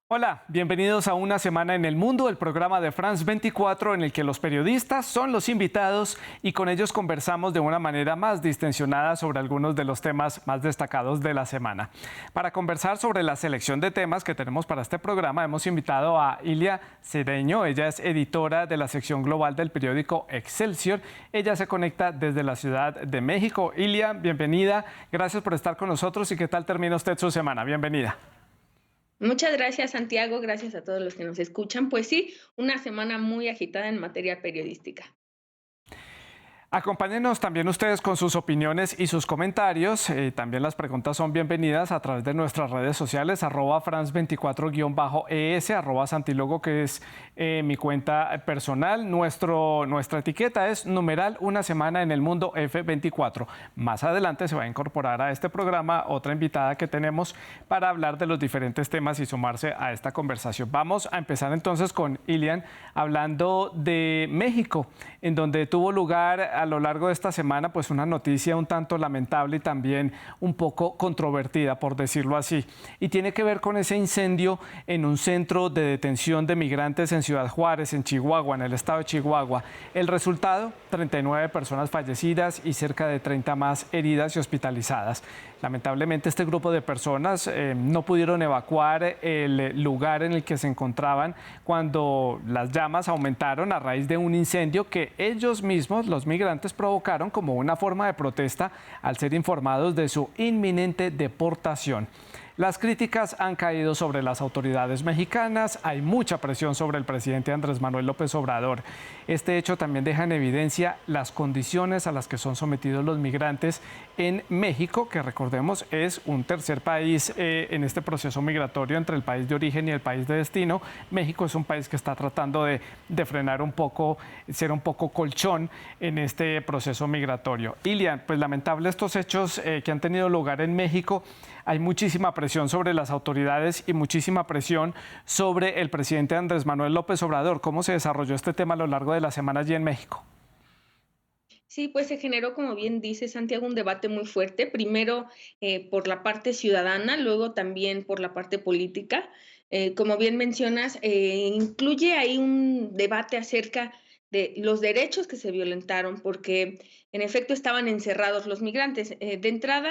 Hola, bienvenidos a Una Semana en el Mundo, el programa de France 24 en el que los periodistas son los invitados y con ellos conversamos de una manera más distensionada sobre algunos de los temas más destacados de la semana. Para conversar sobre la selección de temas que tenemos para este programa hemos invitado a Ilia Cedeño. Ella es editora de la sección global del periódico Excelsior. Ella se conecta desde la Ciudad de México. Ilia, bienvenida. Gracias por estar con nosotros y ¿qué tal termina usted su semana? Bienvenida. Muchas gracias, Santiago. Gracias a todos los que nos escuchan. Pues sí, una semana muy agitada en materia periodística. Acompáñenos también ustedes con sus opiniones y sus comentarios. También las preguntas son bienvenidas a través de nuestras redes sociales, @France24-ES, @Santilogo, que es mi cuenta personal. Nuestra etiqueta es numeral Una Semana en el Mundo F24. Más adelante se va a incorporar a este programa otra invitada que tenemos para hablar de los diferentes temas y sumarse a esta conversación. Vamos a empezar entonces con Ilian hablando de México, en donde tuvo lugar a lo largo de esta semana pues una noticia un tanto lamentable y también un poco controvertida, por decirlo así, y tiene que ver con ese incendio en un centro de detención de migrantes en Ciudad Juárez, en Chihuahua, en el estado de Chihuahua. El resultado, 39 personas fallecidas y cerca de 30 más heridas y hospitalizadas. Lamentablemente este grupo de personas no pudieron evacuar el lugar en el que se encontraban cuando las llamas aumentaron a raíz de un incendio que ellos mismos, los migrantes, provocaron como una forma de protesta al ser informados de su inminente deportación. Las críticas han caído sobre las autoridades mexicanas, hay mucha presión sobre el presidente Andrés Manuel López Obrador. Este hecho también deja en evidencia las condiciones a las que son sometidos los migrantes en México, que recordemos es un tercer país en este proceso migratorio entre el país de origen y el país de destino. México es un país que está tratando de frenar un poco, ser un poco colchón en este proceso migratorio. Ilian, pues lamentable estos hechos que han tenido lugar en México. Hay muchísima presión sobre las autoridades y muchísima presión sobre el presidente Andrés Manuel López Obrador. ¿Cómo se desarrolló este tema a lo largo de la semana allí en México? Sí, pues se generó, como bien dice Santiago, un debate muy fuerte, primero por la parte ciudadana, luego también por la parte política. Como bien mencionas, incluye ahí un debate acerca de los derechos que se violentaron, porque en efecto estaban encerrados los migrantes. De entrada,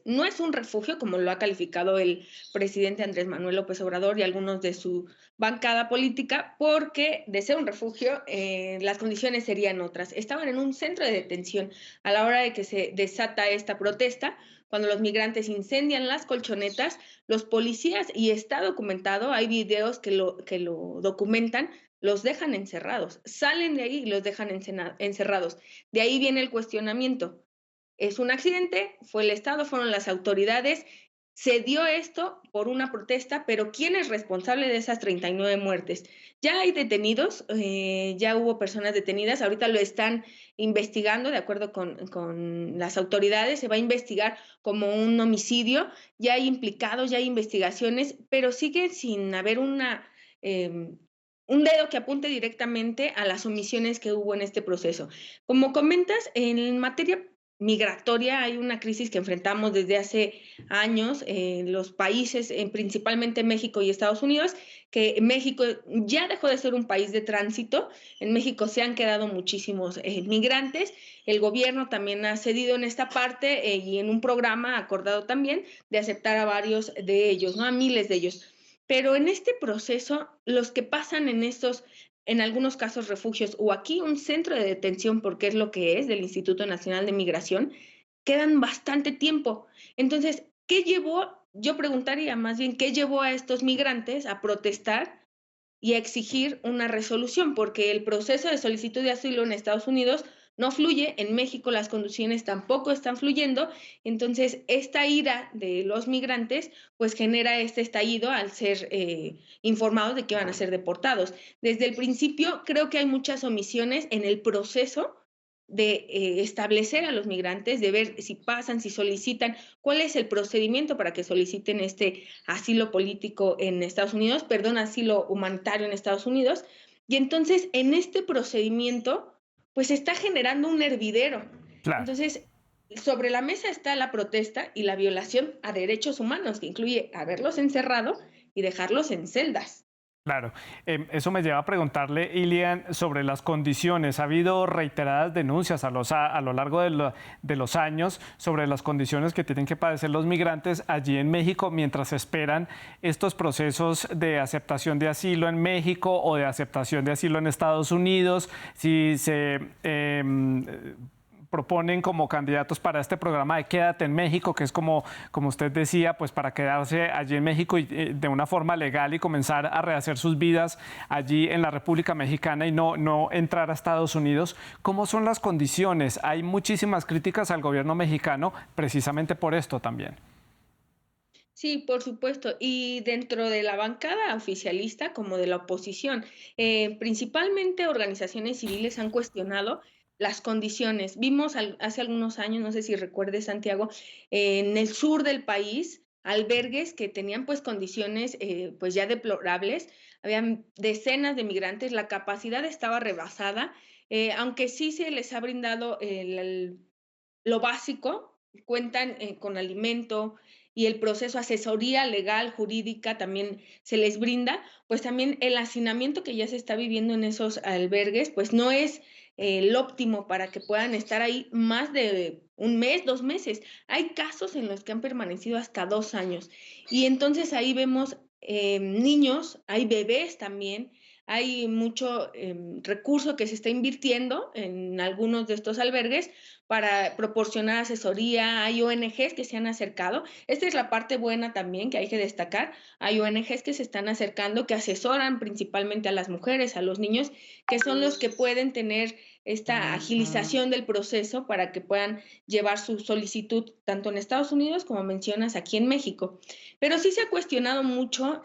no es un refugio, como lo ha calificado el presidente Andrés Manuel López Obrador y algunos de su bancada política, porque de ser un refugio, las condiciones serían otras. Estaban en un centro de detención a la hora de que se desata esta protesta, cuando los migrantes incendian las colchonetas, los policías, y está documentado, hay videos que lo documentan, los dejan encerrados, salen de ahí y los dejan encerrados. De ahí viene el cuestionamiento. Es un accidente, fue el Estado, fueron las autoridades, se dio esto por una protesta, pero ¿quién es responsable de esas 39 muertes? Ya hay detenidos, ya hubo personas detenidas, ahorita lo están investigando de acuerdo con las autoridades, se va a investigar como un homicidio, ya hay implicados, ya hay investigaciones, pero sigue sin haber un dedo que apunte directamente a las omisiones que hubo en este proceso. Como comentas, en materia migratoria hay una crisis que enfrentamos desde hace años en los países, principalmente México y Estados Unidos, que México ya dejó de ser un país de tránsito, en México se han quedado muchísimos migrantes, el gobierno también ha cedido en esta parte y en un programa acordado también de aceptar a varios de ellos, ¿no? A miles de ellos. Pero en este proceso, los que pasan en estos, en algunos casos, refugios o aquí un centro de detención, porque es lo que es, del Instituto Nacional de Migración, quedan bastante tiempo. Entonces, ¿qué llevó? Yo preguntaría más bien, ¿qué llevó a estos migrantes a protestar y a exigir una resolución? Porque el proceso de solicitud de asilo en Estados Unidos no fluye, en México las condiciones tampoco están fluyendo, entonces esta ira de los migrantes pues genera este estallido al ser informados de que van a ser deportados. Desde el principio creo que hay muchas omisiones en el proceso de establecer a los migrantes, de ver si pasan, si solicitan, cuál es el procedimiento para que soliciten este asilo político en Estados Unidos, perdón, asilo humanitario en Estados Unidos. Y entonces en este procedimiento, pues está generando un hervidero. Claro. Entonces, sobre la mesa está la protesta y la violación a derechos humanos, que incluye haberlos encerrado y dejarlos en celdas. Claro, eso me lleva a preguntarle, Ilian, sobre las condiciones. Ha habido reiteradas denuncias a lo largo de los años sobre las condiciones que tienen que padecer los migrantes allí en México mientras esperan estos procesos de aceptación de asilo en México o de aceptación de asilo en Estados Unidos. Si se proponen como candidatos para este programa de Quédate en México, que es como usted decía, pues para quedarse allí en México y de una forma legal y comenzar a rehacer sus vidas allí en la República Mexicana y no entrar a Estados Unidos. ¿Cómo son las condiciones? Hay muchísimas críticas al gobierno mexicano precisamente por esto también. Sí, por supuesto. Y dentro de la bancada oficialista como de la oposición, principalmente organizaciones civiles han cuestionado las condiciones. Vimos hace algunos años, no sé si recuerdes, Santiago, en el sur del país, albergues que tenían pues condiciones pues ya deplorables. Habían decenas de migrantes, la capacidad estaba rebasada, aunque sí se les ha brindado lo básico, cuentan con alimento y el proceso, asesoría legal, jurídica también se les brinda, pues también el hacinamiento que ya se está viviendo en esos albergues, pues no es el óptimo para que puedan estar ahí más de un mes, 2 meses. Hay casos en los que han permanecido hasta 2 años. Y entonces ahí vemos niños, hay bebés también, hay mucho recurso que se está invirtiendo en algunos de estos albergues para proporcionar asesoría. Hay ONGs que se han acercado. Esta es la parte buena también que hay que destacar. Hay ONGs que se están acercando, que asesoran principalmente a las mujeres, a los niños, que son los que pueden tener esta agilización del proceso para que puedan llevar su solicitud tanto en Estados Unidos como mencionas aquí en México. Pero sí se ha cuestionado mucho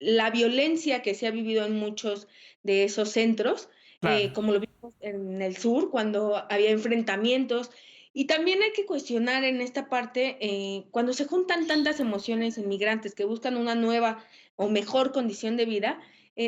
la violencia que se ha vivido en muchos de esos centros, Claro. como lo vimos en el sur, cuando había enfrentamientos. Y también hay que cuestionar en esta parte, cuando se juntan tantas emociones en migrantes que buscan una nueva o mejor condición de vida,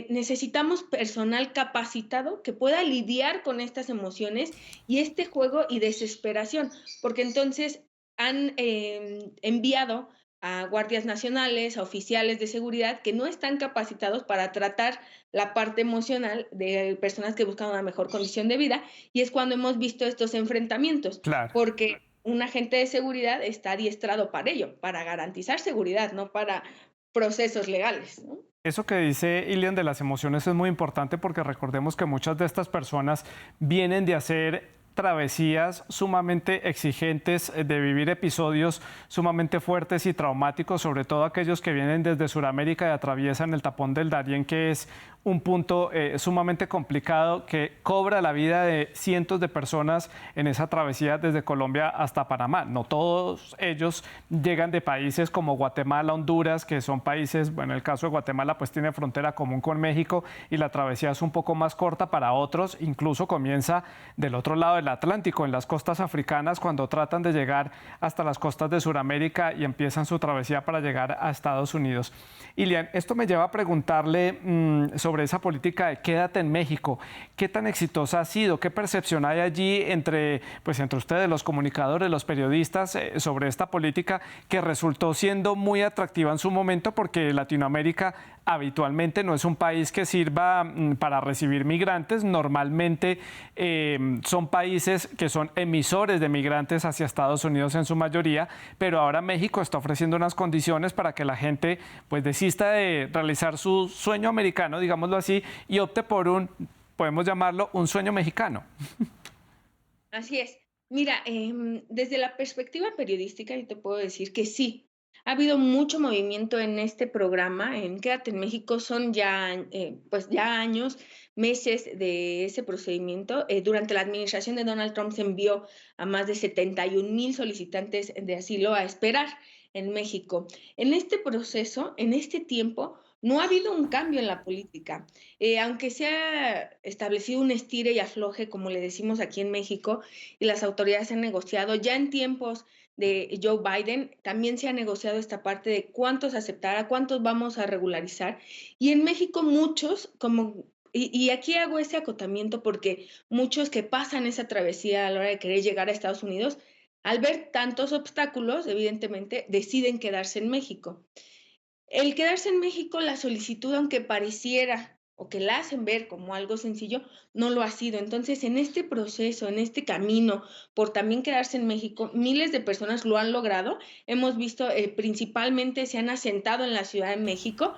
necesitamos personal capacitado que pueda lidiar con estas emociones y este juego y desesperación, porque entonces han enviado a guardias nacionales, a oficiales de seguridad que no están capacitados para tratar la parte emocional de personas que buscan una mejor condición de vida, y es cuando hemos visto estos enfrentamientos, Claro. porque un agente de seguridad está adiestrado para ello, para garantizar seguridad, no para procesos legales, ¿no? Eso que dice Ilian de las emociones es muy importante porque recordemos que muchas de estas personas vienen de hacer travesías sumamente exigentes, de vivir episodios sumamente fuertes y traumáticos, sobre todo aquellos que vienen desde Sudamérica y atraviesan el tapón del Darién, que es un punto sumamente complicado que cobra la vida de cientos de personas en esa travesía desde Colombia hasta Panamá. No todos ellos llegan de países como Guatemala, Honduras, que son países, bueno, en el caso de Guatemala pues tiene frontera común con México y la travesía es un poco más corta. Para otros incluso comienza del otro lado del Atlántico, en las costas africanas, cuando tratan de llegar hasta las costas de Sudamérica y empiezan su travesía para llegar a Estados Unidos. Ilian, esto me lleva a preguntarle sobre esa política de Quédate en México. ¿Qué tan exitosa ha sido? ¿Qué percepción hay allí entre ustedes, los comunicadores, los periodistas, sobre esta política que resultó siendo muy atractiva en su momento porque Latinoamérica habitualmente no es un país que sirva para recibir migrantes? Normalmente son países que son emisores de migrantes hacia Estados Unidos en su mayoría, pero ahora México está ofreciendo unas condiciones para que la gente pues desista de realizar su sueño americano, digámoslo así, y opte por podemos llamarlo, un sueño mexicano. Así es. Mira, desde la perspectiva periodística, yo te puedo decir que sí, ha habido mucho movimiento en este programa, en Quédate en México, son ya, pues ya años, meses de ese procedimiento. Durante la administración de Donald Trump se envió a más de 71,000 solicitantes de asilo a esperar en México. En este proceso, en este tiempo, no ha habido un cambio en la política. Aunque se ha establecido un estire y afloje, como le decimos aquí en México, y las autoridades han negociado, ya en tiempos de Joe Biden también se ha negociado esta parte de cuántos aceptar, a cuántos vamos a regularizar. Y en México muchos, y aquí hago ese acotamiento porque muchos que pasan esa travesía a la hora de querer llegar a Estados Unidos, al ver tantos obstáculos, evidentemente deciden quedarse en México. El quedarse en México, la solicitud, aunque pareciera o que la hacen ver como algo sencillo, no lo ha sido. Entonces, en este proceso, en este camino, por también quedarse en México, miles de personas lo han logrado. Hemos visto, principalmente se han asentado en la Ciudad de México.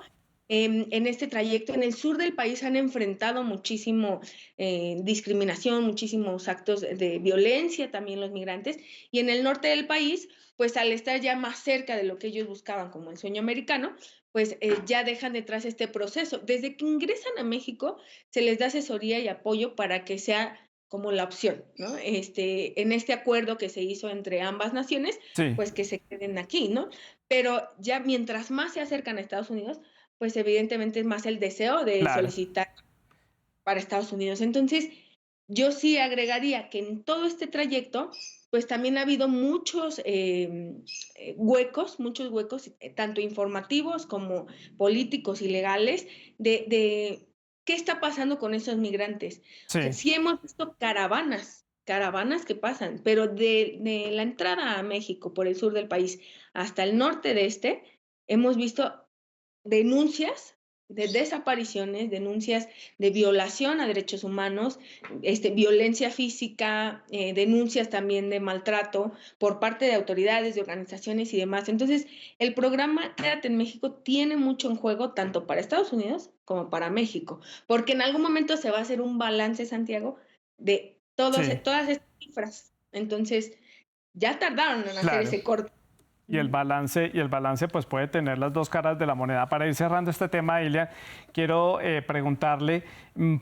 En este trayecto, en el sur del país han enfrentado muchísimo discriminación, muchísimos actos de violencia también los migrantes, y en el norte del país, pues al estar ya más cerca de lo que ellos buscaban como el sueño americano, pues ya dejan detrás este proceso. Desde que ingresan a México, se les da asesoría y apoyo para que sea como la opción, ¿no? En este acuerdo que se hizo entre ambas naciones, Sí, pues que se queden aquí, ¿no? Pero ya mientras más se acercan a Estados Unidos, pues evidentemente es más el deseo de claro. solicitar para Estados Unidos. Entonces, yo sí agregaría que en todo este trayecto, pues también ha habido muchos huecos, tanto informativos como políticos y legales, de qué está pasando con esos migrantes. O sea, Sí. sí hemos visto caravanas que pasan, pero de la entrada a México por el sur del país hasta el norte de hemos visto denuncias de desapariciones, denuncias de violación a derechos humanos, violencia física, denuncias también de maltrato por parte de autoridades, de organizaciones y demás. Entonces, el programa Quédate en México tiene mucho en juego tanto para Estados Unidos como para México, porque en algún momento se va a hacer un balance, Santiago, de Sí, todas estas cifras. Entonces, ya tardaron en hacer claro. ese corte. Y el balance pues puede tener las dos caras de la moneda. Para ir cerrando este tema, Ilia, quiero preguntarle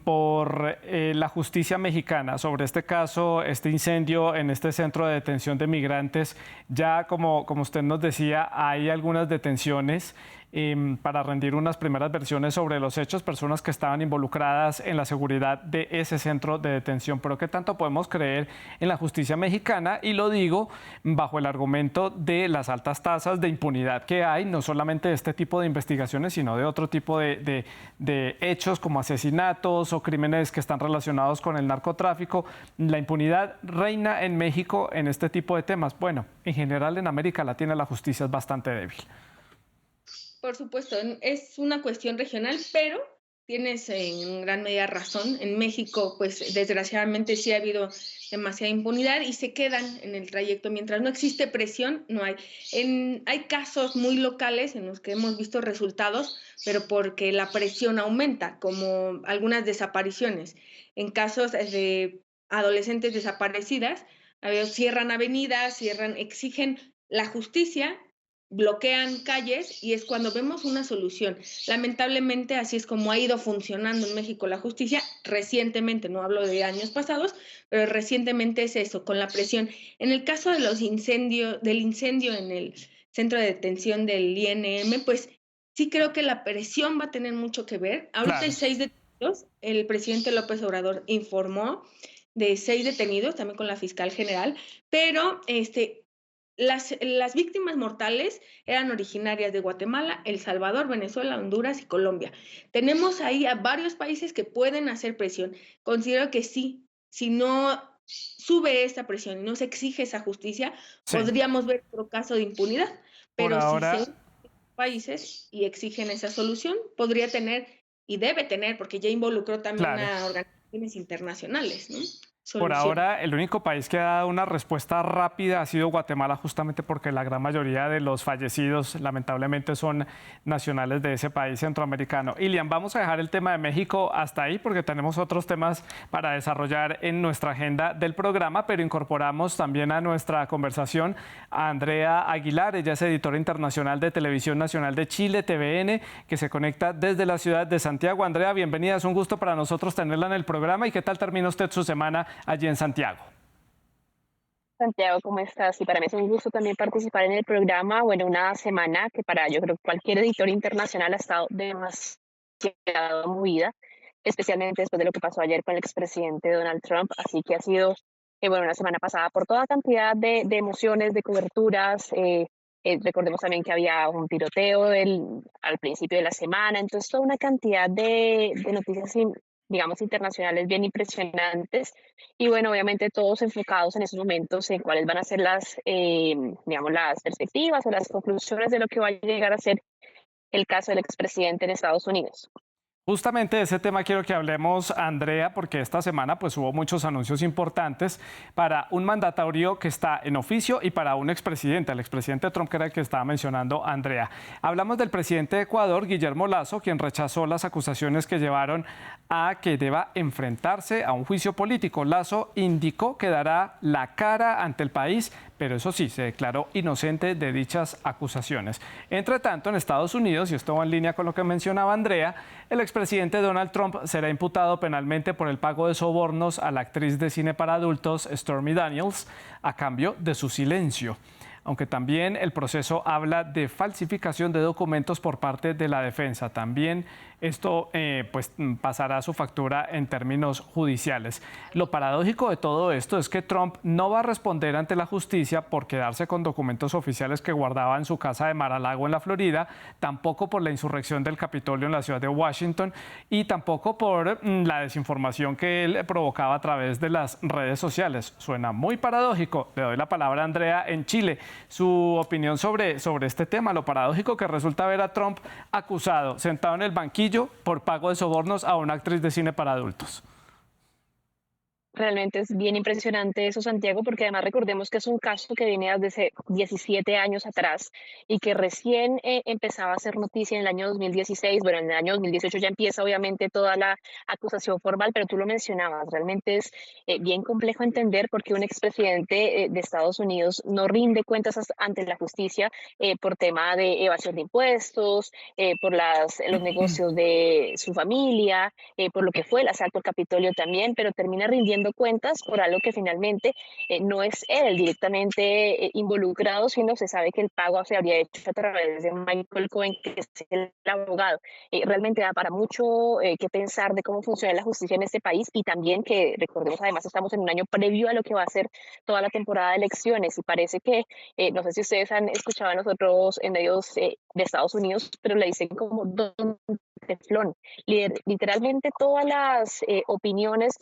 por la justicia mexicana sobre este caso, este incendio en este centro de detención de migrantes. Ya como usted nos decía, hay algunas detenciones para rendir unas primeras versiones sobre los hechos, personas que estaban involucradas en la seguridad de ese centro de detención. Pero ¿qué tanto podemos creer en la justicia mexicana? Y lo digo bajo el argumento de las altas tasas de impunidad que hay, no solamente de este tipo de investigaciones, sino de otro tipo de hechos como asesinatos o crímenes que están relacionados con el narcotráfico. La impunidad reina en México en este tipo de temas. Bueno, en general en América Latina la justicia es bastante débil. Por supuesto, es una cuestión regional, pero tienes en gran medida razón. En México, pues desgraciadamente sí ha habido demasiada impunidad y se quedan en el trayecto. Mientras no existe presión, no hay. Hay casos muy locales en los que hemos visto resultados, pero porque la presión aumenta, como algunas desapariciones. En casos de adolescentes desaparecidas, cierran avenidas, exigen la justicia, bloquean calles y es cuando vemos una solución. Lamentablemente así es como ha ido funcionando en México la justicia recientemente, no hablo de años pasados, pero recientemente es eso, con la presión. En el caso de del incendio en el centro de detención del INM, pues sí creo que la presión va a tener mucho que ver. Ahorita hay Claro. 6 detenidos, el presidente López Obrador informó de 6 detenidos, también con la fiscal general, pero las víctimas mortales eran originarias de Guatemala, El Salvador, Venezuela, Honduras y Colombia. Tenemos ahí a varios países que pueden hacer presión. Considero que sí, si no sube esta presión y no se exige esa justicia, Sí. podríamos ver otro caso de impunidad, Por pero si ahora, se países y exigen esa solución, podría tener y debe tener, porque ya involucró también claro. a organizaciones internacionales, ¿no? Por Solución. ahora, el único país que ha dado una respuesta rápida ha sido Guatemala, justamente porque la gran mayoría de los fallecidos, lamentablemente, son nacionales de ese país centroamericano. Ilian, vamos a dejar el tema de México hasta ahí, porque tenemos otros temas para desarrollar en nuestra agenda del programa, pero incorporamos también a nuestra conversación a Andrea Aguilar. Ella es editora internacional de Televisión Nacional de Chile, TVN, que se conecta desde la ciudad de Santiago. Andrea, bienvenida. Es un gusto para nosotros tenerla en el programa. ¿Y qué tal termina usted su semana allí en Santiago? Santiago, ¿cómo estás? Y para mí es un gusto también participar en el programa. Bueno, una semana que para yo creo que cualquier editor internacional ha estado demasiado movida, especialmente después de lo que pasó ayer con el expresidente Donald Trump. Así que ha sido, bueno, una semana pasada por toda cantidad de emociones, de coberturas. Recordemos también que había un tiroteo al principio de la semana. Entonces, toda una cantidad de noticias, digamos, internacionales bien impresionantes y bueno, obviamente todos enfocados en esos momentos en cuáles van a ser digamos, las perspectivas o las conclusiones de lo que va a llegar a ser el caso del expresidente en Estados Unidos. Justamente de ese tema quiero que hablemos, Andrea, porque esta semana pues hubo muchos anuncios importantes para un mandatario que está en oficio y para un expresidente, el expresidente Trump, que era el que estaba mencionando Andrea. Hablamos del presidente de Ecuador, Guillermo Lasso, quien rechazó las acusaciones que llevaron a que deba enfrentarse a un juicio político. Lasso indicó que dará la cara ante el país, pero eso sí, se declaró inocente de dichas acusaciones. Entre tanto, en Estados Unidos, y esto va en línea con lo que mencionaba Andrea, el expresidente Donald Trump será imputado penalmente por el pago de sobornos a la actriz de cine para adultos Stormy Daniels a cambio de su silencio. Aunque también el proceso habla de falsificación de documentos por parte de la defensa. También esto pues pasará su factura en términos judiciales. Lo paradójico de todo esto es que Trump no va a responder ante la justicia por quedarse con documentos oficiales que guardaba en su casa de Mar-a-Lago en la Florida, tampoco por la insurrección del Capitolio en la ciudad de Washington y tampoco por la desinformación que él provocaba a través de las redes sociales. Suena muy paradójico. Le doy la palabra a Andrea en Chile. Su opinión sobre este tema, lo paradójico que resulta ver a Trump acusado, sentado en el banquillo por pago de sobornos a una actriz de cine para adultos. Realmente es bien impresionante eso, Santiago, porque además recordemos que es un caso que viene desde hace 17 años atrás y que recién empezaba a hacer noticia en el año 2016. Bueno, en el año 2018 ya empieza obviamente toda la acusación formal, pero tú lo mencionabas, realmente es bien complejo entender por qué un expresidente de Estados Unidos no rinde cuentas ante la justicia por tema de evasión de impuestos, por los negocios de su familia, por lo que fue el asalto al Capitolio también, pero termina rindiendo cuentas por algo que finalmente no es él directamente involucrado, sino se sabe que el pago se habría hecho a través de Michael Cohen, que es el abogado. Realmente da para mucho que pensar de cómo funciona la justicia en este país y también que recordemos además estamos en un año previo a lo que va a ser toda la temporada de elecciones y parece que, no sé si ustedes han escuchado a nosotros en medios de Estados Unidos, pero le dicen como Don Teflón. Literalmente todas las opiniones,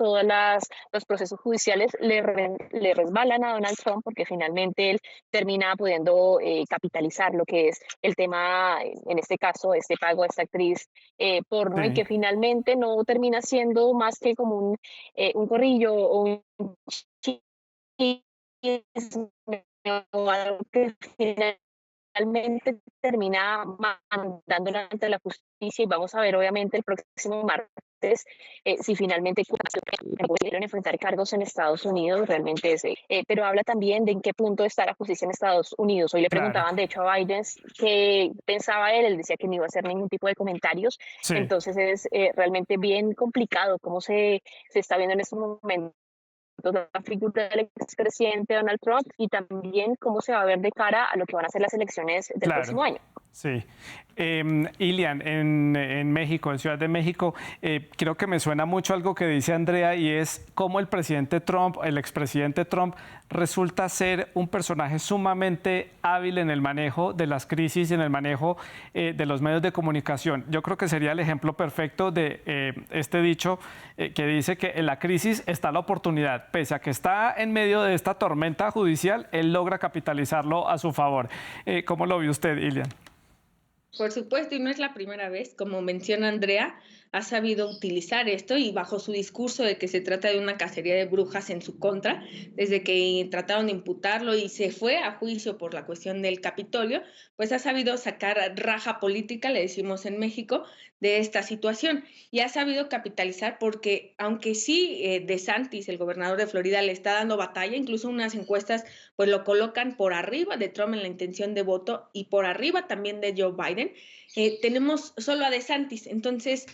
los procesos judiciales le resbalan a Donald Trump porque finalmente él termina pudiendo capitalizar lo que es el tema, en este caso, este pago a esta actriz porno y Sí. que finalmente no termina siendo más que como un corrillo o un chisme o algo que finalmente termina mandándola ante la justicia y vamos a ver obviamente el próximo martes si finalmente pudieron enfrentar cargos en Estados Unidos, realmente es, pero habla también de en qué punto está la justicia en Estados Unidos. Hoy le Claro, preguntaban de hecho a Biden qué pensaba él decía que no iba a hacer ningún tipo de comentarios, sí. entonces es realmente bien complicado cómo se está viendo en estos momentos la figura del expresidente Donald Trump y también cómo se va a ver de cara a lo que van a ser las elecciones del Claro, próximo año. sí. Ilian, en México, en Ciudad de México, creo que me suena mucho algo que dice Andrea y es cómo el presidente Trump, el expresidente Trump, resulta ser un personaje sumamente hábil en el manejo de las crisis, en el manejo de los medios de comunicación. Yo creo que sería el ejemplo perfecto de este dicho que dice que en la crisis está la oportunidad. Pese a que está en medio de esta tormenta judicial, él logra capitalizarlo a su favor. ¿Cómo lo vio usted, Ilian? Por supuesto, y no es la primera vez, como menciona Andrea, ha sabido utilizar esto y bajo su discurso de que se trata de una cacería de brujas en su contra, desde que trataron de imputarlo y se fue a juicio por la cuestión del Capitolio, pues ha sabido sacar raja política, le decimos en México, de esta situación y ha sabido capitalizar porque aunque sí DeSantis, el gobernador de Florida, le está dando batalla, incluso unas encuestas pues lo colocan por arriba de Trump en la intención de voto y por arriba también de Joe Biden, tenemos solo a DeSantis, entonces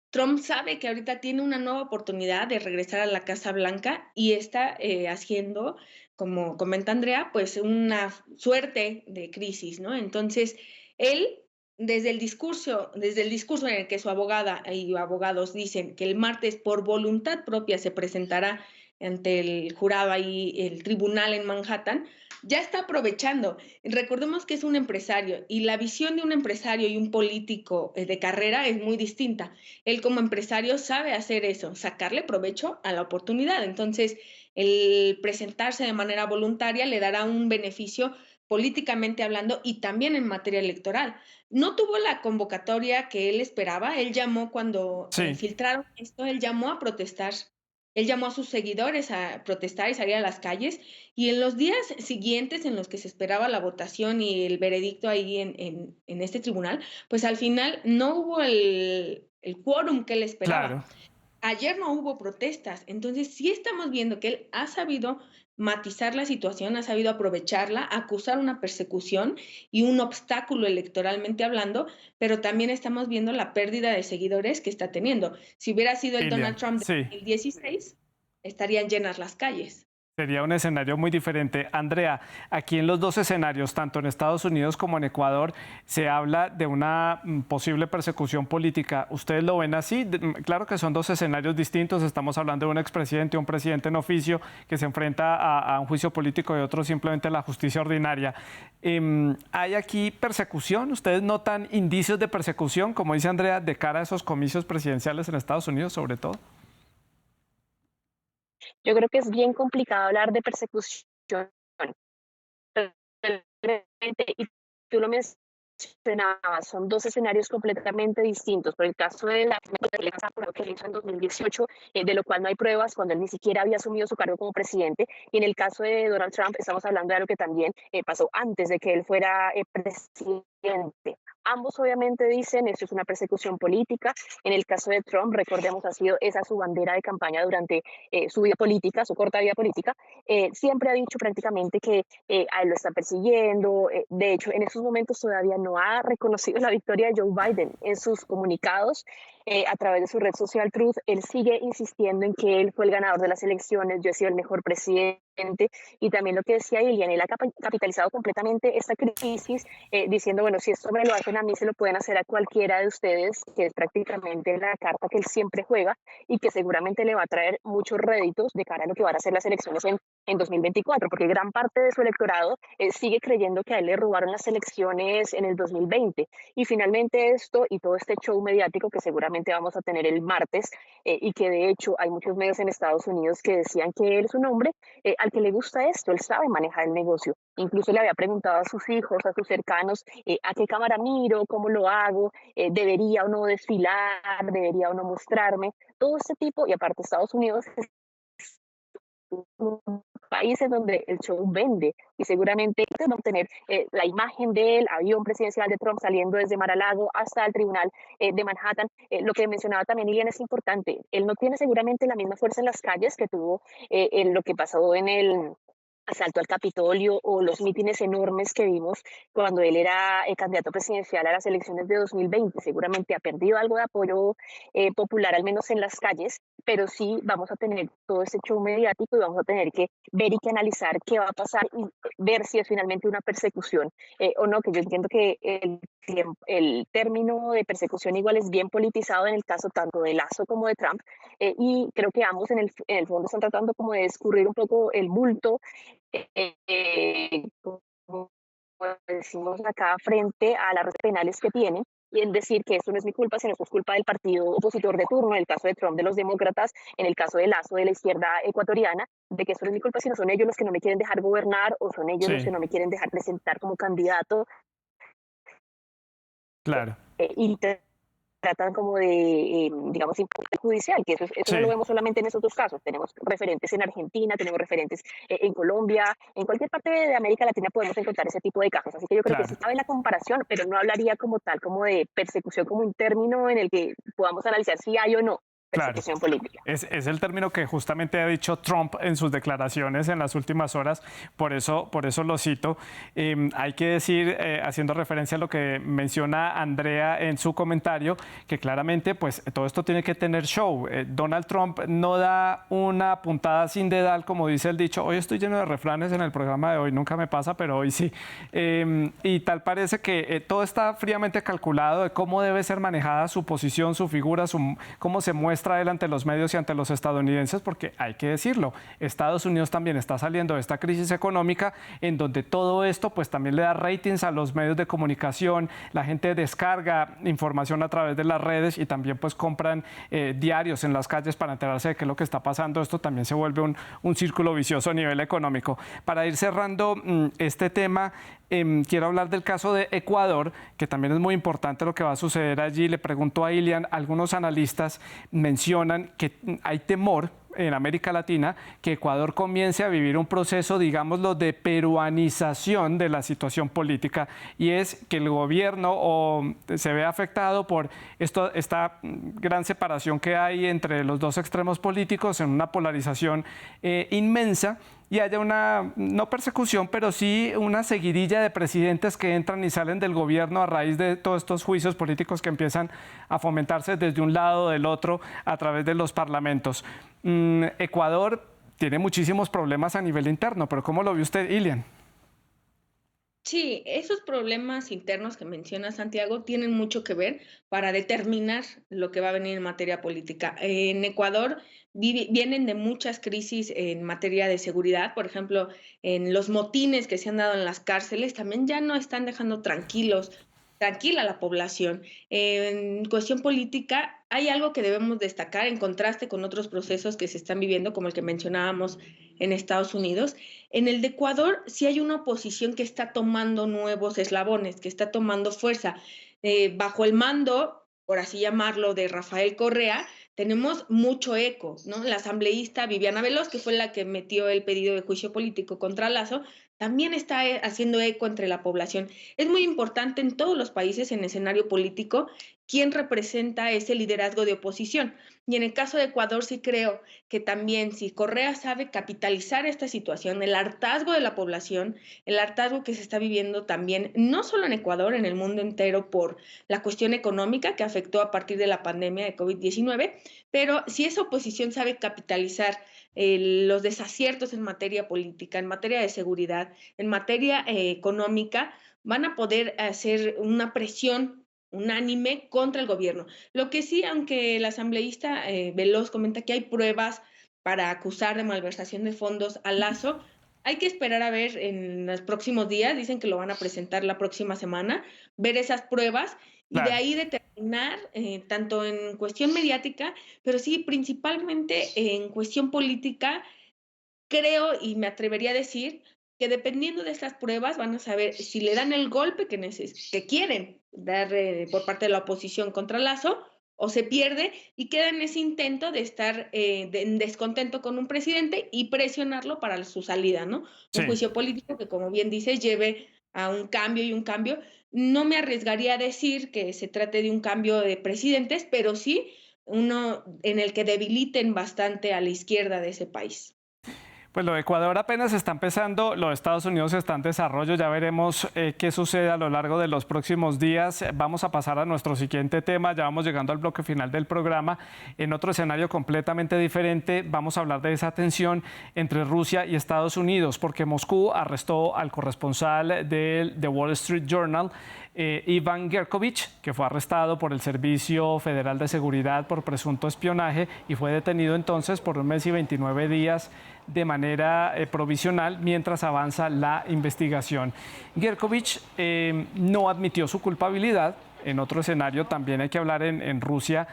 Trump sabe que ahorita tiene una nueva oportunidad de regresar a la Casa Blanca y está haciendo, como comenta Andrea, pues una suerte de crisis, ¿no? Entonces, él, desde el discurso en el que su abogada y abogados dicen que el martes por voluntad propia se presentará ante el jurado y el tribunal en Manhattan, ya está aprovechando. Recordemos que es un empresario y la visión de un empresario y un político de carrera es muy distinta. Él como empresario sabe hacer eso, sacarle provecho a la oportunidad. Entonces, el presentarse de manera voluntaria le dará un beneficio políticamente hablando y también en materia electoral. No tuvo la convocatoria que él esperaba. Él llamó cuando Sí, filtraron esto, él llamó a protestar. Él llamó a sus seguidores a protestar y salir a las calles. Y en los días siguientes en los que se esperaba la votación y el veredicto ahí en este tribunal, pues al final no hubo el quórum que él esperaba. claro. Ayer no hubo protestas, entonces sí estamos viendo que él ha sabido matizar la situación, ha sabido aprovecharla, acusar una persecución y un obstáculo electoralmente hablando, pero también estamos viendo la pérdida de seguidores que está teniendo. Si hubiera sido el Donald Ilia, Trump de sí. 2016, estarían llenas las calles. Sería un escenario muy diferente. Andrea, aquí en los dos escenarios, tanto en Estados Unidos como en Ecuador, se habla de una posible persecución política. ¿Ustedes lo ven así? Claro que son dos escenarios distintos. Estamos hablando de un expresidente, un presidente en oficio que se enfrenta a un juicio político y otro simplemente a la justicia ordinaria. ¿Hay aquí persecución? ¿Ustedes notan indicios de persecución, como dice Andrea, de cara a esos comicios presidenciales en Estados Unidos, sobre todo? Yo creo que es bien complicado hablar de persecución realmente, y tú lo mencionabas, son dos escenarios completamente distintos. Por el caso de la que él hizo en 2018, de lo cual no hay pruebas, cuando él ni siquiera había asumido su cargo como presidente. Y en el caso de Donald Trump, estamos hablando de algo que también pasó antes de que él fuera presidente. Ambos obviamente dicen esto es una persecución política. En el caso de Trump, recordemos, ha sido esa su bandera de campaña durante su vida política, su corta vida política. Siempre ha dicho prácticamente que a él lo está persiguiendo. De hecho, en esos momentos todavía no ha reconocido la victoria de Joe Biden. En sus comunicados, a través de su red social Truth, él sigue insistiendo en que él fue el ganador de las elecciones, yo he sido el mejor presidente. Y también lo que decía Ilian, él ha capitalizado completamente esta crisis, diciendo, bueno, si esto me lo hacen a mí, se lo pueden hacer a cualquiera de ustedes, que es prácticamente la carta que él siempre juega y que seguramente le va a traer muchos réditos de cara a lo que van a ser las elecciones en 2024, porque gran parte de su electorado sigue creyendo que a él le robaron las elecciones en el 2020. Y finalmente esto y todo este show mediático que seguramente vamos a tener el martes, y que de hecho hay muchos medios en Estados Unidos que decían que él es un hombre al que le gusta esto, él sabe manejar el negocio. Incluso le había preguntado a sus hijos, a sus cercanos, a qué cámara miro, cómo lo hago, debería o no desfilar, debería o no mostrarme, todo este tipo. Y aparte Estados Unidos es un país en donde el show vende y seguramente van a tener la imagen del avión presidencial de Trump saliendo desde Mar-a-Lago hasta el tribunal de Manhattan. Lo que mencionaba también Ilian es importante. Él no tiene seguramente la misma fuerza en las calles que tuvo en lo que pasó en el asalto al Capitolio o los mítines enormes que vimos cuando él era candidato presidencial a las elecciones de 2020. Seguramente ha perdido algo de apoyo popular, al menos en las calles, pero sí vamos a tener todo este show mediático y vamos a tener que ver y que analizar qué va a pasar y ver si es finalmente una persecución o no, que yo entiendo que el término de persecución igual es bien politizado en el caso tanto de Lasso como de Trump, y creo que ambos en el fondo están tratando como de escurrir un poco el bulto, como decimos acá, frente a las redes penales que tienen, y en decir que esto no es mi culpa, sino que es culpa del partido opositor de turno, en el caso de Trump de los demócratas, en el caso de Lasso de la izquierda ecuatoriana, de que esto no es mi culpa, sino son ellos los que no me quieren dejar gobernar o son ellos los Sí, que no me quieren dejar presentar como candidato, claro. y tratan como de, digamos, judicial, que eso no lo Sí. vemos solamente en esos dos casos. Tenemos referentes en Argentina, tenemos referentes en Colombia, en cualquier parte de América Latina podemos encontrar ese tipo de casos. Así que yo creo que sí Claro. cabe la comparación, pero no hablaría como tal, como de persecución, como un término en el que podamos analizar si hay o no Claro. persecución política. Es el término que justamente ha dicho Trump en sus declaraciones en las últimas horas, por eso lo cito. Hay que decir, haciendo referencia a lo que menciona Andrea en su comentario, que claramente pues todo esto tiene que tener show. Donald Trump no da una puntada sin dedal, como dice el dicho. Hoy estoy lleno de refranes en el programa de hoy, nunca me pasa, pero hoy sí. Y tal parece que todo está fríamente calculado de cómo debe ser manejada su posición, su figura, cómo se muestra él ante los medios y ante los estadounidenses, porque hay que decirlo, Estados Unidos también está saliendo de esta crisis económica en donde todo esto pues también le da ratings a los medios de comunicación, la gente descarga información a través de las redes y también pues compran diarios en las calles para enterarse de qué es lo que está pasando. Esto también se vuelve un círculo vicioso a nivel económico. Para ir cerrando este tema, quiero hablar del caso de Ecuador, que también es muy importante lo que va a suceder allí. Le pregunto a Ilian, algunos analistas mencionan que hay temor en América Latina que Ecuador comience a vivir un proceso, digámoslo, de peruanización de la situación política, y es que el gobierno se ve afectado por esta gran separación que hay entre los dos extremos políticos, en una polarización inmensa, y haya una, no persecución, pero sí una seguidilla de presidentes que entran y salen del gobierno a raíz de todos estos juicios políticos que empiezan a fomentarse desde un lado o del otro a través de los parlamentos. Ecuador tiene muchísimos problemas a nivel interno, pero ¿cómo lo ve usted, Ilian? Sí, esos problemas internos que menciona Santiago tienen mucho que ver para determinar lo que va a venir en materia política. En Ecuador vienen de muchas crisis en materia de seguridad, por ejemplo, en los motines que se han dado en las cárceles, también ya no están dejando tranquila a la población. En cuestión política, hay algo que debemos destacar en contraste con otros procesos que se están viviendo, como el que mencionábamos en Estados Unidos. En el de Ecuador sí hay una oposición que está tomando nuevos eslabones, que está tomando fuerza. Bajo el mando, por así llamarlo, de Rafael Correa, tenemos mucho eco, ¿no? La asambleísta Viviana Veloz, que fue la que metió el pedido de juicio político contra Lazo, también está haciendo eco entre la población. Es muy importante en todos los países en el escenario político quién representa ese liderazgo de oposición. Y en el caso de Ecuador sí creo que también si Correa sabe capitalizar esta situación, el hartazgo de la población, el hartazgo que se está viviendo también, no solo en Ecuador, en el mundo entero por la cuestión económica que afectó a partir de la pandemia de COVID-19, pero si esa oposición sabe capitalizar los desaciertos en materia política, en materia de seguridad, en materia económica, van a poder hacer una presión unánime contra el gobierno. Lo que sí, aunque el asambleísta Veloz comenta que hay pruebas para acusar de malversación de fondos a Lazo, hay que esperar a ver en los próximos días, dicen que lo van a presentar la próxima semana, ver esas pruebas y de Claro. ahí determinar, tanto en cuestión mediática, pero sí principalmente en cuestión política, creo y me atrevería a decir que dependiendo de estas pruebas van a saber si le dan el golpe que quieren dar por parte de la oposición contra Lazo o se pierde y queda en ese intento de estar en descontento con un presidente y presionarlo para su salida, ¿no? Un Sí. juicio político que, como bien dice, lleve a un cambio y un cambio. No me arriesgaría a decir que se trate de un cambio de presidentes, pero sí uno en el que debiliten bastante a la izquierda de ese país. Pues lo de Ecuador apenas está empezando, los Estados Unidos está en desarrollo, ya veremos qué sucede a lo largo de los próximos días. Vamos a pasar a nuestro siguiente tema, ya vamos llegando al bloque final del programa. En otro escenario completamente diferente, vamos a hablar de esa tensión entre Rusia y Estados Unidos, porque Moscú arrestó al corresponsal del The Wall Street Journal, Iván Gershkovich, que fue arrestado por el Servicio Federal de Seguridad por presunto espionaje y fue detenido entonces por 1 mes y 29 días de manera provisional mientras avanza la investigación. Gershkovich no admitió su culpabilidad. En otro escenario también hay que hablar en Rusia,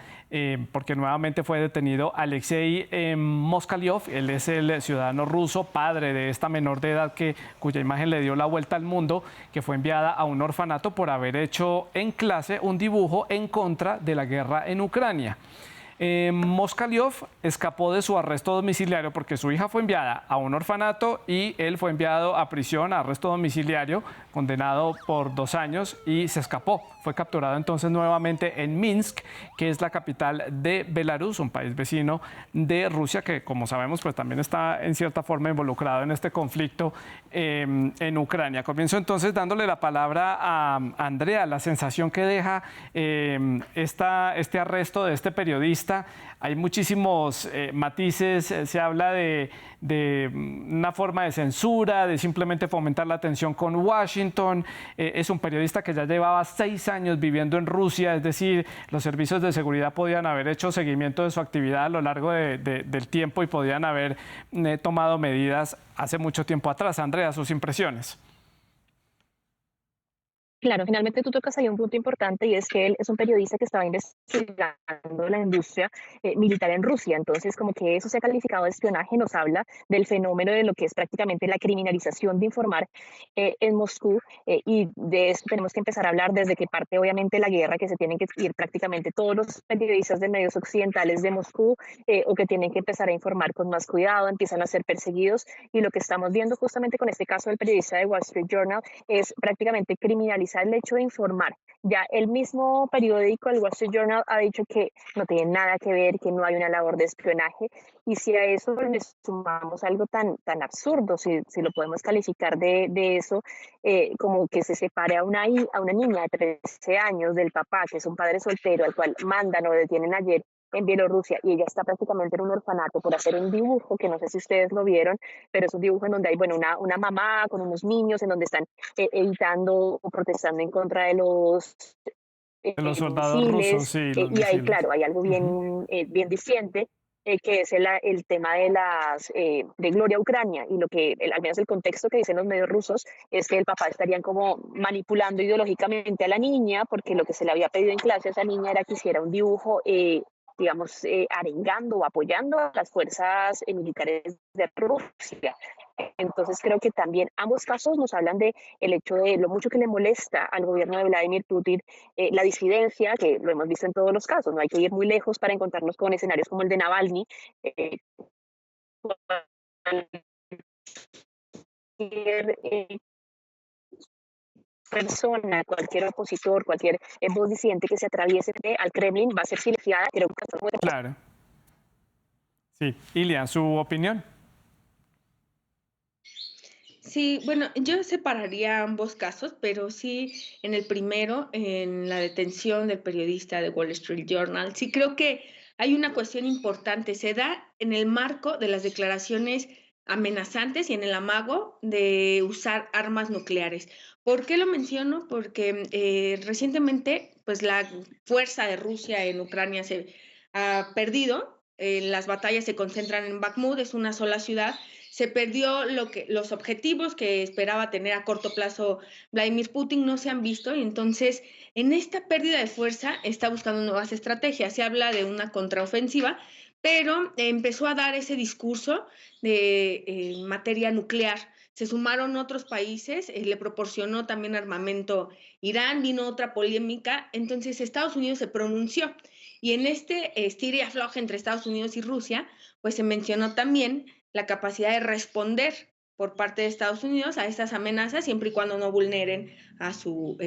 porque nuevamente fue detenido Alexei Moskaliov. Él es el ciudadano ruso, padre de esta menor de edad cuya imagen le dio la vuelta al mundo, que fue enviada a un orfanato por haber hecho en clase un dibujo en contra de la guerra en Ucrania. Moskaliov escapó de su arresto domiciliario porque su hija fue enviada a un orfanato y él fue enviado a prisión, a arresto domiciliario, condenado por 2 años y se escapó. Fue capturado entonces nuevamente en Minsk, que es la capital de Belarus, un país vecino de Rusia que, como sabemos, pues también está en cierta forma involucrado en este conflicto en Ucrania. Comienzo entonces dándole la palabra a Andrea, la sensación que deja este arresto de este periodista. Hay muchísimos matices, se habla de una forma de censura, de simplemente fomentar la tensión con Washington. Es un periodista que ya llevaba 6 años viviendo en Rusia, es decir, los servicios de seguridad podían haber hecho seguimiento de su actividad a lo largo del tiempo y podían haber tomado medidas hace mucho tiempo atrás. Andrea, sus impresiones. Claro, finalmente tú tocas ahí un punto importante y es que él es un periodista que estaba investigando la industria militar en Rusia. Entonces, como que eso se ha calificado de espionaje, nos habla del fenómeno de lo que es prácticamente la criminalización de informar en Moscú. Y de eso tenemos que empezar a hablar desde que parte, obviamente, la guerra, que se tienen que ir prácticamente todos los periodistas de medios occidentales de Moscú, o que tienen que empezar a informar con más cuidado, empiezan a ser perseguidos. Y lo que estamos viendo justamente con este caso del periodista de Wall Street Journal es prácticamente criminalizar el hecho de informar. Ya el mismo periódico, el Wall Street Journal, ha dicho que no tiene nada que ver, que no hay una labor de espionaje. Y si a eso le sumamos algo tan absurdo, si lo podemos calificar de eso, como que se separe a una niña de 13 años del papá, que es un padre soltero, al cual mandan o detienen ayer en Bielorrusia, y ella está prácticamente en un orfanato por hacer un dibujo, que no sé si ustedes lo vieron, pero es un dibujo en donde hay, bueno, una mamá con unos niños, en donde están evitando o protestando en contra de los De los soldados rusos, misiles, sí, los y ahí, misiles. claro, hay algo Ujú. bien diciente, que es el tema de Gloria a Ucrania, y lo que, al menos el contexto que dicen los medios rusos, es que el papá estarían como manipulando ideológicamente a la niña, porque lo que se le había pedido en clase a esa niña era que hiciera un dibujo, digamos, arengando o apoyando a las fuerzas militares de Rusia. Entonces creo que también ambos casos nos hablan de el hecho de lo mucho que le molesta al gobierno de Vladimir Putin la disidencia, que lo hemos visto en todos los casos. No hay que ir muy lejos para encontrarnos con escenarios como el de Navalny. Cualquier persona, cualquier opositor, cualquier voz disidente que se atraviese al Kremlin va a ser silenciada. Creo que Claro. Sí. Ilian, ¿su opinión? Sí, bueno, yo separaría ambos casos, pero sí en el primero, en la detención del periodista de Wall Street Journal, sí creo que hay una cuestión importante. Se da en el marco de las declaraciones amenazantes y en el amago de usar armas nucleares. ¿Por qué lo menciono? Porque recientemente, pues la fuerza de Rusia en Ucrania se ha perdido. Las batallas se concentran en Bakhmut, es una sola ciudad. Se perdió los objetivos que esperaba tener a corto plazo Vladimir Putin, no se han visto, y entonces en esta pérdida de fuerza está buscando nuevas estrategias. Se habla de una contraofensiva, pero empezó a dar ese discurso de materia nuclear. Se sumaron otros países, le proporcionó también armamento Irán, vino otra polémica, entonces Estados Unidos se pronunció. Y en este estira y afloja entre Estados Unidos y Rusia, pues se mencionó también la capacidad de responder por parte de Estados Unidos a estas amenazas, siempre y cuando no vulneren a su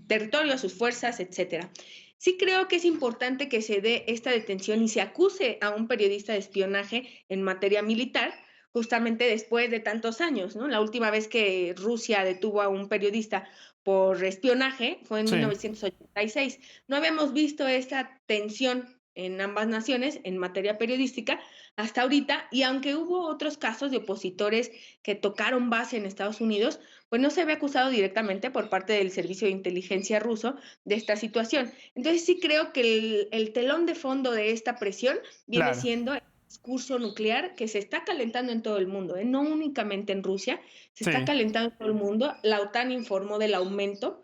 territorio, a sus fuerzas, etcétera. Sí creo que es importante que se dé esta detención y se acuse a un periodista de espionaje en materia militar, justamente después de tantos años, ¿no? La última vez que Rusia detuvo a un periodista por espionaje fue en Sí. 1986. No habíamos visto esta tensión en ambas naciones en materia periodística hasta ahorita, y aunque hubo otros casos de opositores que tocaron base en Estados Unidos, pues no se había acusado directamente por parte del servicio de inteligencia ruso de esta situación. Entonces sí creo que el telón de fondo de esta presión viene Claro. siendo el discurso nuclear que se está calentando en todo el mundo, no únicamente en Rusia, se está Sí. calentando en todo el mundo. La OTAN informó del aumento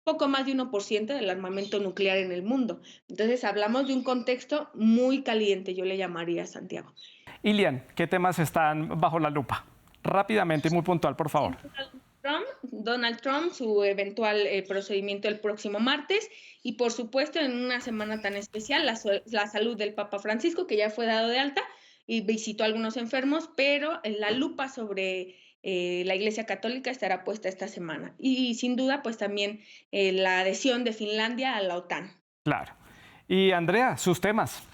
poco más de 1% del armamento nuclear en el mundo. Entonces hablamos de un contexto muy caliente, yo le llamaría, Santiago. Ilian, ¿qué temas están bajo la lupa? Rápidamente y muy puntual, por favor. Donald Trump, su eventual procedimiento el próximo martes, y por supuesto en una semana tan especial la salud del Papa Francisco, que ya fue dado de alta y visitó a algunos enfermos, pero la lupa sobre la Iglesia Católica estará puesta esta semana. Y sin duda, pues también la adhesión de Finlandia a la OTAN. Claro. Y Andrea, sus temas.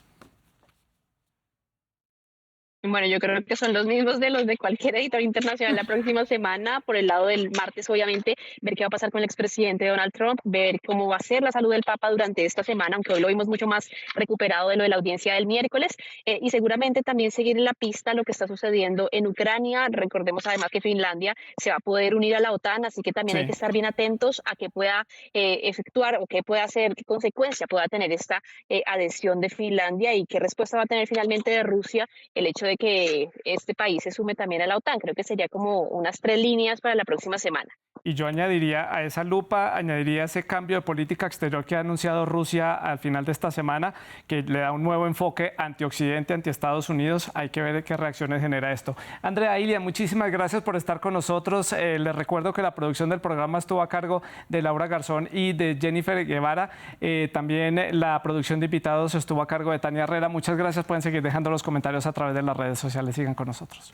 Bueno, yo creo que son los mismos de los de cualquier editor internacional la próxima semana. Por el lado del martes, obviamente, ver qué va a pasar con el expresidente Donald Trump, ver cómo va a ser la salud del Papa durante esta semana, aunque hoy lo vimos mucho más recuperado de lo de la audiencia del miércoles, y seguramente también seguir en la pista lo que está sucediendo en Ucrania. Recordemos además que Finlandia se va a poder unir a la OTAN, así que también hay que Sí. estar bien atentos a qué pueda efectuar o qué pueda hacer, qué consecuencia pueda tener esta adhesión de Finlandia y qué respuesta va a tener finalmente de Rusia el hecho de que este país se sume también a la OTAN. Creo que sería como unas 3 líneas para la próxima semana. Y yo añadiría a esa lupa, añadiría ese cambio de política exterior que ha anunciado Rusia al final de esta semana, que le da un nuevo enfoque anti-Occidente, anti-Estados Unidos. Hay que ver qué reacciones genera esto. Andrea Ilia, muchísimas gracias por estar con nosotros. Les recuerdo que la producción del programa estuvo a cargo de Laura Garzón y de Jennifer Guevara. También la producción de invitados estuvo a cargo de Tania Herrera. Muchas gracias. Pueden seguir dejando los comentarios a través de las redes sociales. Sigan con nosotros.